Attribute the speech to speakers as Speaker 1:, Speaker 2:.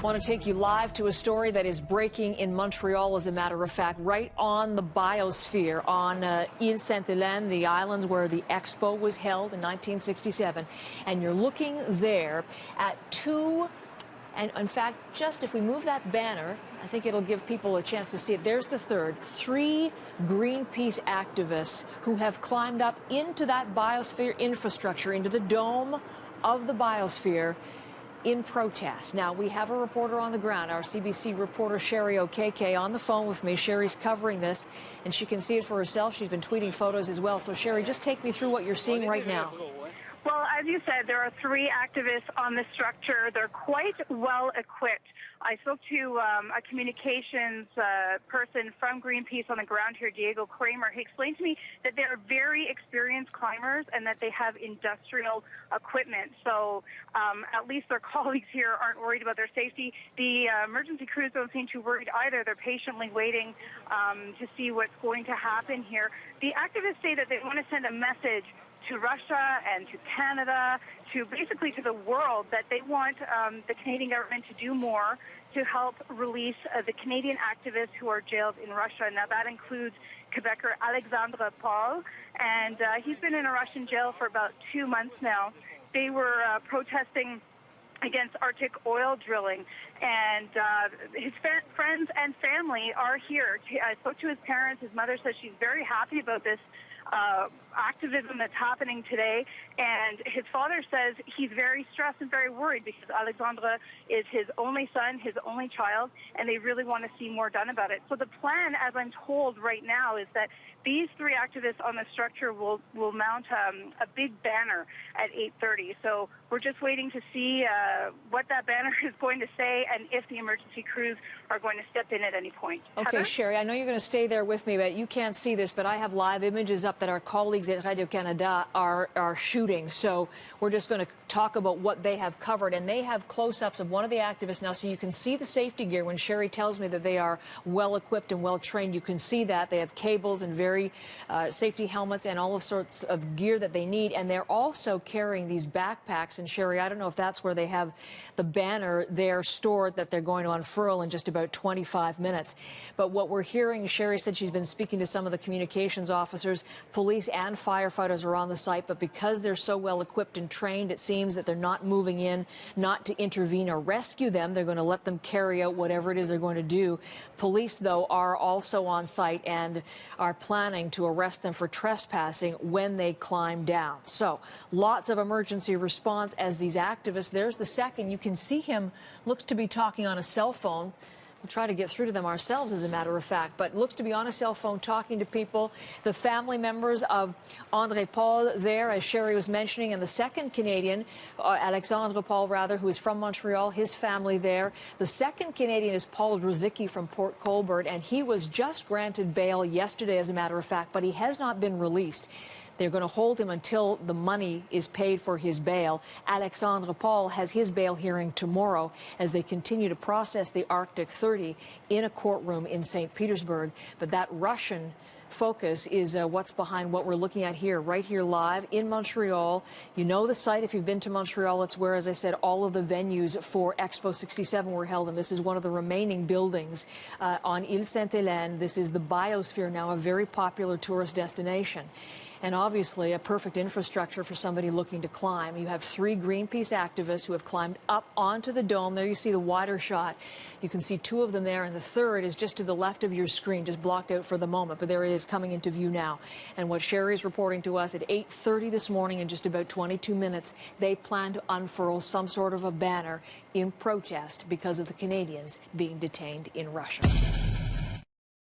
Speaker 1: I want to take you live to a story that is breaking in Montreal, as a matter of fact, right on the biosphere on Île Sainte-Hélène, the islands where the expo was held in 1967. And you're looking there at two, and in fact, just if we move that banner, I think it'll give people a chance to see it. There's the third. 3 Greenpeace activists who have climbed up into that biosphere infrastructure, into the dome of the biosphere, in protest. Now, we have a reporter on the ground, our CBC reporter Sherry Okeke on the phone with me. Sherry's covering this, and she can see it for herself. She's been tweeting photos as well. So, Sherry, just take me through what you're seeing right now.
Speaker 2: Well, as you said, there are 3 activists on the structure. They're quite well equipped. I spoke to a communications person from Greenpeace on the ground here, Diego Kramer. He explained to me that they're very experienced climbers and that they have industrial equipment. So at least their colleagues here aren't worried about their safety. The emergency crews don't seem too worried either. They're patiently waiting to see what's going to happen here. The activists say that they want to send a message to Russia and to Canada, to basically to the world, that they want the Canadian government to do more to help release the Canadian activists who are jailed in Russia. Now, that includes Quebecer Alexandre Paul, and he's been in a Russian jail for about 2 months now. They were protesting against Arctic oil drilling, and his friends and family are here. I spoke to his parents. His mother says she's very happy about this activism that's happening today, and his father says he's very stressed and very worried because Alexandre is his only son, his only child, and they really want to see more done about it. So the plan, as I'm told right now, is that these 3 activists on the structure will mount a big banner at 8:30. So we're just waiting to see what that banner is going to say and if the emergency crews are going to step in at any point.
Speaker 1: Okay,
Speaker 2: Heather?
Speaker 1: Sherry, I know you're going to stay there with me, but you can't see this, but I have live images up that our colleagues at Radio-Canada are shooting. So we're just going to talk about what they have covered. And they have close-ups of one of the activists now, so you can see the safety gear. When Sherry tells me that they are well-equipped and well-trained, you can see that. They have cables and very safety helmets and all sorts of gear that they need. And they're also carrying these backpacks. And Sherry, I don't know if that's where they have the banner there stored that they're going to unfurl in just about 25 minutes. But what we're hearing, Sherry said she's been speaking to some of the communications officers. Police and firefighters are on the site, but because they're so well equipped and trained, it seems that they're not moving in, not to intervene or rescue them. They're going to let them carry out whatever it is they're going to do. Police, though, are also on site and are planning to arrest them for trespassing when they climb down. So lots of emergency response as these activists. There's the second. You can see him, looks to be talking on a cell phone. We'll try to get through to them ourselves, as a matter of fact, but looks to be on a cell phone talking to people. The family members of André Paul there, as Sherry was mentioning, and the second Canadian, Alexandre Paul, rather, who is from Montreal, his family there. The second Canadian is Paul Ruzicki from Port Colborne, and he was just granted bail yesterday, as a matter of fact, but he has not been released. They're going to hold him until the money is paid for his bail. Alexandre Paul has his bail hearing tomorrow as they continue to process the Arctic 30 in a courtroom in St. Petersburg. But that Russian focus is what's behind what we're looking at here, right here live in Montreal. You know the site if you've been to Montreal. It's where, as I said, all of the venues for Expo 67 were held, and this is one of the remaining buildings on Île Sainte-Hélène. This is the biosphere now, a very popular tourist destination. And obviously a perfect infrastructure for somebody looking to climb. You have 3 Greenpeace activists who have climbed up onto the dome. There you see the wider shot. You can see 2 of them there, and the third is just to the left of your screen, just blocked out for the moment, but there it is coming into view now. And what Sherry is reporting to us, at 8:30 this morning, in just about 22 minutes, they plan to unfurl some sort of a banner in protest because of the Canadians being detained in Russia.